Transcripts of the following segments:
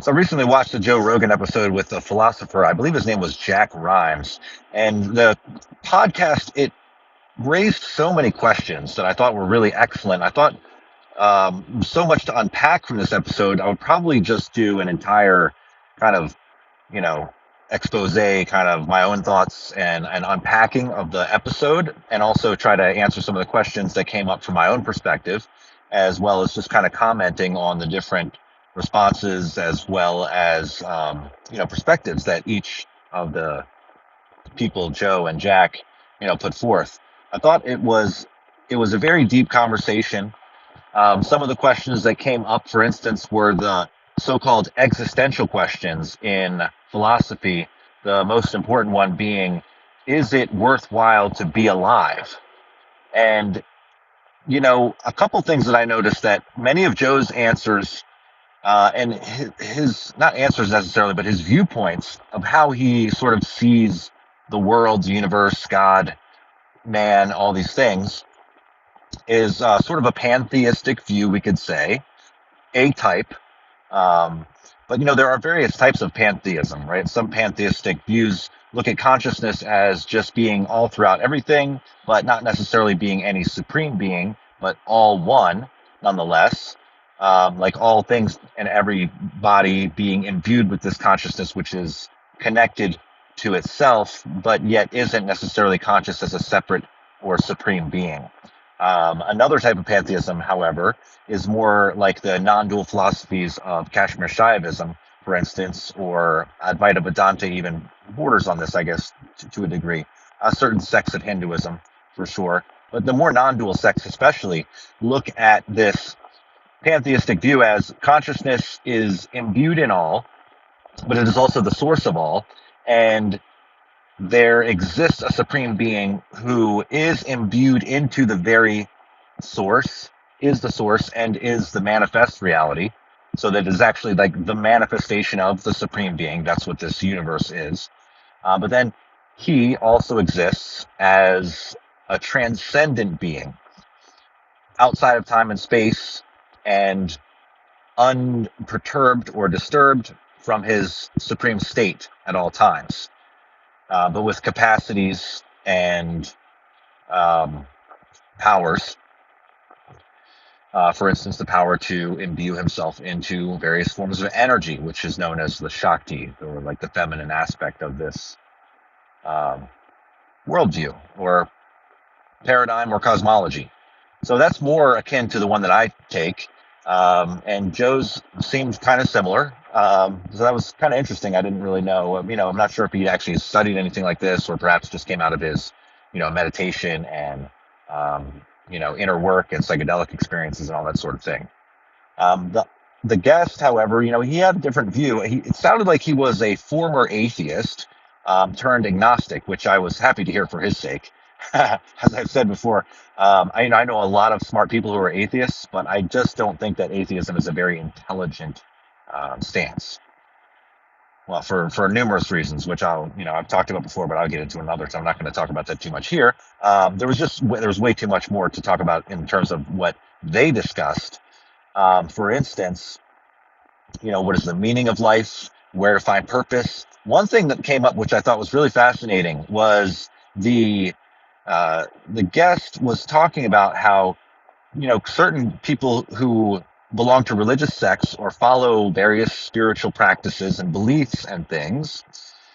So I recently watched a Joe Rogan episode with the philosopher. I believe his name was Jack Rhymes. And the podcast, it raised so many questions that I thought were really excellent. I thought so much to unpack from this episode. I would probably just do an entire kind of, you know, expose, kind of my own thoughts and unpacking of the episode, and also try to answer some of the questions that came up from my own perspective, as well as just kind of commenting on the different responses, as well as perspectives that each of the people, Joe and Jack, put forth. I thought it was a very deep conversation. Some of the questions that came up, for instance, were the so-called existential questions in philosophy. The most important one being, is it worthwhile to be alive? And, a couple things that I noticed, that many of Joe's answers, and his, not answers necessarily, but his viewpoints of how he sort of sees the world, the universe, God, man, all these things, is sort of a pantheistic view, we could say, A type. But there are various types of pantheism, right? Some pantheistic views look at consciousness as just being all throughout everything, but not necessarily being any supreme being, but all one nonetheless. Like all things and every body being imbued with this consciousness, which is connected to itself, but yet isn't necessarily conscious as a separate or supreme being. Another type of pantheism, however, is more like the non-dual philosophies of Kashmir Shaivism, for instance, or Advaita Vedanta even borders on this, I guess, to a degree. Certain sects of Hinduism, for sure. But the more non-dual sects especially look at this pantheistic view as consciousness is imbued in all, but it is also the source of all. And there exists a supreme being who is imbued into the very source, is the source, and is the manifest reality. So that is actually like the manifestation of the supreme being. That's what this universe is. But then he also exists as a transcendent being outside of time and space, and unperturbed or disturbed from his supreme state at all times, but with capacities and um, powers. For instance, the power to imbue himself into various forms of energy, which is known as the Shakti, or like the feminine aspect of this um, worldview or paradigm or cosmology. So that's more akin to the one that I take. And Joe's seemed kind of similar. So that was kind of interesting. I didn't really know. I'm not sure if he actually studied anything like this, or perhaps just came out of his, meditation and, inner work and psychedelic experiences and all that sort of thing. The guest, however, he had a different view. It sounded like he was a former atheist, turned agnostic, which I was happy to hear for his sake. As I've said before, I know a lot of smart people who are atheists, but I just don't think that atheism is a very intelligent stance. Well, for numerous reasons, which I've talked about before, but I'll get into another time. I'm not going to talk about that too much here. There was way too much more to talk about in terms of what they discussed. For instance, what is the meaning of life? Where to find purpose? One thing that came up, which I thought was really fascinating, was the guest was talking about how certain people who belong to religious sects or follow various spiritual practices and beliefs and things,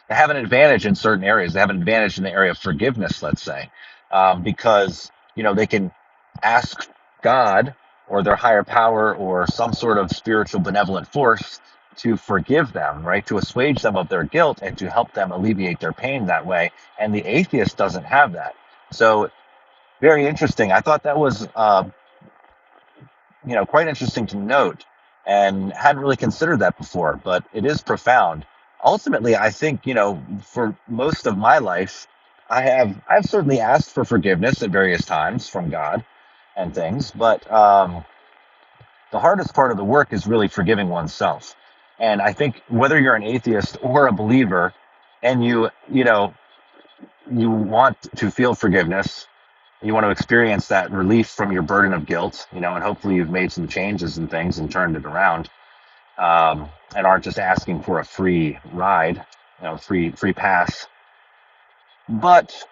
they have an advantage in certain areas. They have an advantage in the area of forgiveness, let's say, because they can ask God or their higher power or some sort of spiritual benevolent force to forgive them, right? To assuage them of their guilt and to help them alleviate their pain that way. And the atheist doesn't have that. So very interesting. I thought that was, quite interesting to note, and hadn't really considered that before, but it is profound. Ultimately, I think, for most of my life, I've certainly asked for forgiveness at various times from God and things, but the hardest part of the work is really forgiving oneself. And I think whether you're an atheist or a believer, and you want to feel forgiveness, you want to experience that relief from your burden of guilt, and hopefully you've made some changes and things and turned it around. and aren't just asking for a free ride, free pass. But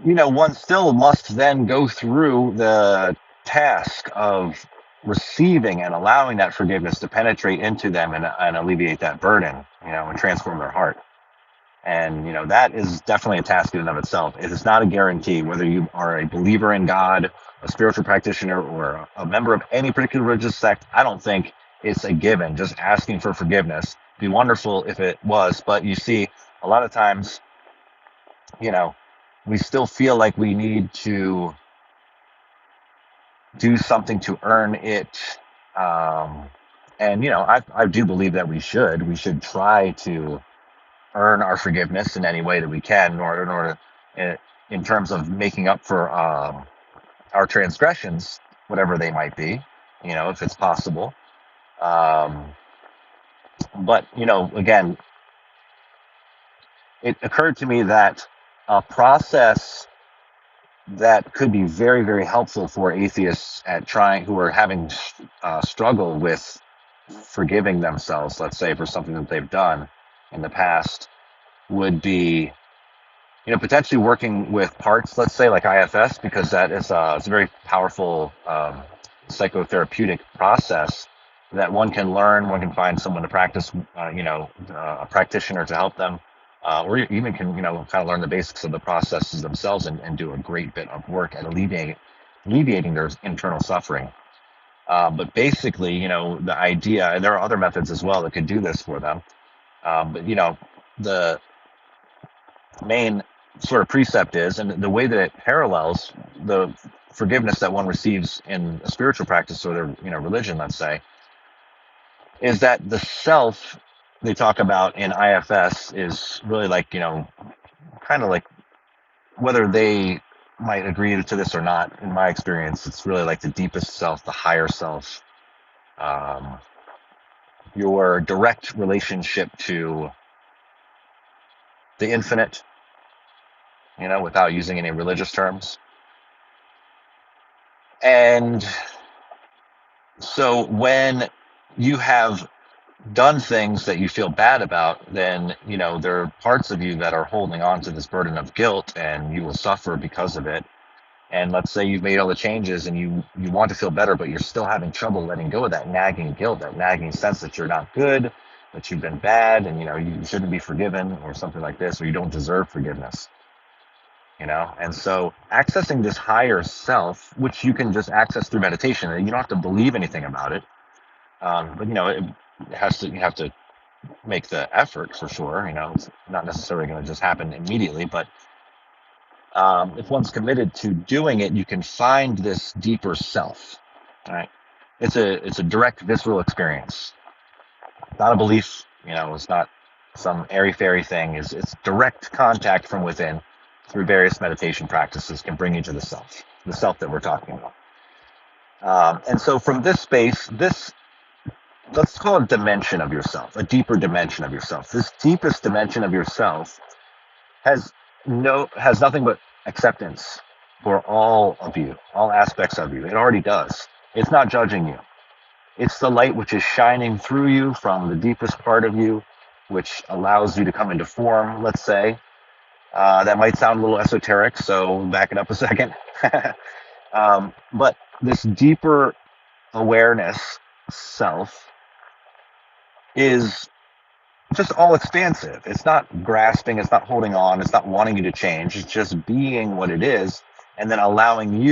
one still must then go through the task of receiving and allowing that forgiveness to penetrate into them and alleviate that burden, and transform their heart. And, that is definitely a task in and of itself. It is not a guarantee whether you are a believer in God, a spiritual practitioner, or a member of any particular religious sect. I don't think it's a given, just asking for forgiveness. It'd be wonderful if it was. But you see, a lot of times, you know, we still feel like we need to do something to earn it. Um, and, I do believe that we should try to earn our forgiveness in any way that we can in terms of making up for our transgressions, whatever they might be, if it's possible. Um, but, again, it occurred to me that a process that could be very, very helpful for atheists who are having struggle with forgiving themselves, let's say, for something that they've done in the past, would be potentially working with parts, let's say, like IFS, because that is it's a very powerful psychotherapeutic process that one can learn. One can find someone to practice, a practitioner to help them, or even can, kind of learn the basics of the processes themselves and do a great bit of work at alleviating their internal suffering. But basically, the idea, and there are other methods as well that could do this for them. But the main sort of precept is, and the way that it parallels the forgiveness that one receives in a spiritual practice or their religion, let's say, is that the self they talk about in IFS is really like kind of like, whether they might agree to this or not, in my experience, it's really like the deepest self, the higher self, um, your direct relationship to the infinite, without using any religious terms. And so when you have done things that you feel bad about, then, there are parts of you that are holding on to this burden of guilt, and you will suffer because of it. And let's say you've made all the changes and you want to feel better, but you're still having trouble letting go of that nagging guilt, that nagging sense that you're not good, that you've been bad, and, you shouldn't be forgiven or something like this, or you don't deserve forgiveness. And so accessing this higher self, which you can just access through meditation, and you don't have to believe anything about it. But you have to make the effort for sure. It's not necessarily going to just happen immediately, but if one's committed to doing it, you can find this deeper self. Right? It's a direct visceral experience, not a belief. It's not some airy fairy thing. It's direct contact from within through various meditation practices can bring you to the self that we're talking about. And so from this space, let's call it dimension of yourself, a deeper dimension of yourself. This deepest dimension of yourself has nothing but acceptance for all of you, all aspects of you. It already does. It's not judging you. It's the light which is shining through you from the deepest part of you, which allows you to come into form, let's say. That might sound a little esoteric, so back it up a second. But this deeper awareness self is just all expansive. It's not grasping, it's not holding on, it's not wanting you to change. It's just being what it is, and then allowing the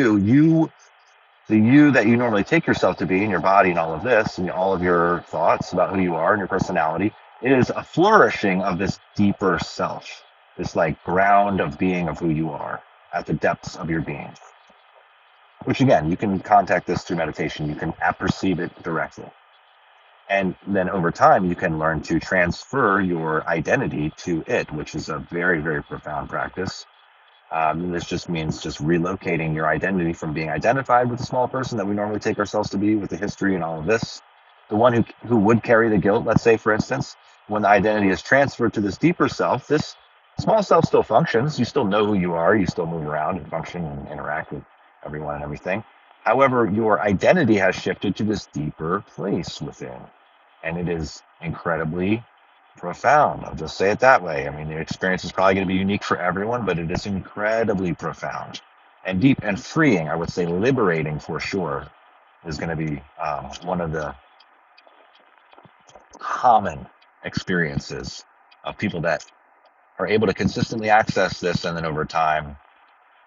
you that you normally take yourself to be in your body and all of this, and all of your thoughts about who you are and your personality. It is a flourishing of this deeper self, this like ground of being of who you are at the depths of your being. Which again, you can contact this through meditation. You can perceive it directly. And then over time, you can learn to transfer your identity to it, which is a very, very profound practice. This just means just relocating your identity from being identified with the small person that we normally take ourselves to be, with the history and all of this. The one who would carry the guilt, let's say, for instance, when the identity is transferred to this deeper self, this small self still functions. You still know who you are. You still move around and function and interact with everyone and everything. However, your identity has shifted to this deeper place within. And it is incredibly profound. I'll just say it that way. I mean, the experience is probably going to be unique for everyone, but it is incredibly profound and deep and freeing. I would say liberating for sure is going to be one of the common experiences of people that are able to consistently access this and then over time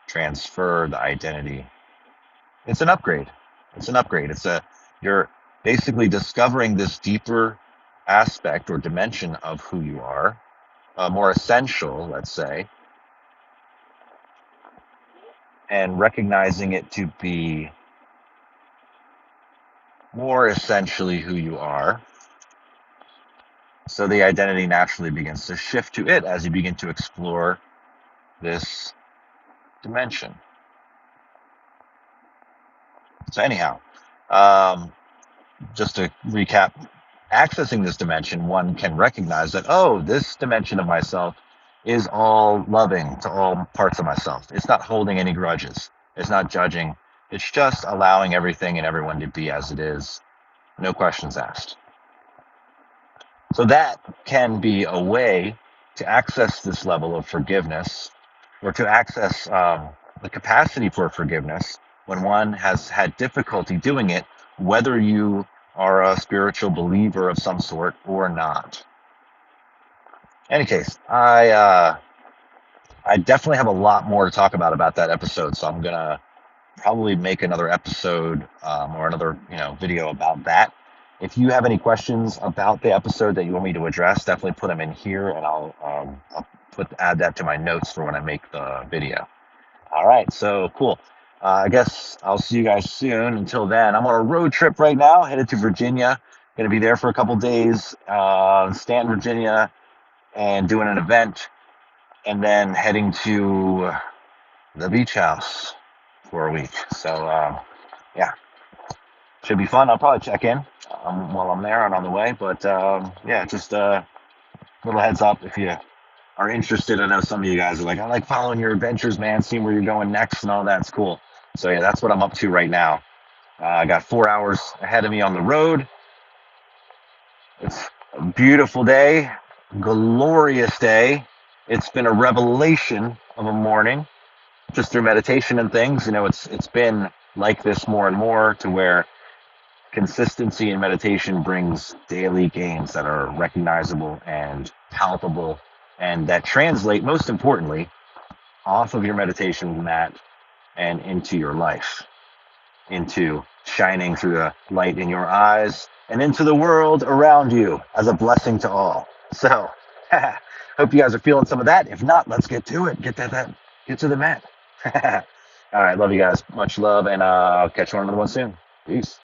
transfer the identity. It's an upgrade. It's an upgrade. You're basically discovering this deeper aspect or dimension of who you are, more essential, let's say, and recognizing it to be more essentially who you are. So the identity naturally begins to shift to it as you begin to explore this dimension. So anyhow, um, just to recap, accessing this dimension, one can recognize that, oh, this dimension of myself is all loving to all parts of myself. It's not holding any grudges. It's not judging. It's just allowing everything and everyone to be as it is. No questions asked. So that can be a way to access this level of forgiveness or to access the capacity for forgiveness when one has had difficulty doing it, whether you are a spiritual believer of some sort or not. In any case, I definitely have a lot more to talk about that episode, so I'm gonna probably make another episode or another video about that. If you have any questions about the episode that you want me to address, definitely put them in here, and I'll add that to my notes for when I make the video. All right, so cool. I guess I'll see you guys soon. Until then, I'm on a road trip right now, headed to Virginia. Going to be there for a couple days, Stanton, Virginia, and doing an event, and then heading to the beach house for a week. So yeah, should be fun. I'll probably check in while I'm there and on the way. But yeah, just a little heads up if you are interested. I know some of you guys are like, I like following your adventures, man, seeing where you're going next and all that's cool. So yeah, that's what I'm up to right now. I got 4 hours ahead of me on the road. It's a beautiful day, glorious day. It's been a revelation of a morning, just through meditation and things. It's been like this more and more to where consistency in meditation brings daily gains that are recognizable and palpable and that translate, most importantly, off of your meditation mat and into your life, into shining through the light in your eyes and into the world around you as a blessing to all. So, hope you guys are feeling some of that. If not, let's get to it. Get to the mat. All right, love you guys. Much love, and I'll catch you on another one soon. Peace.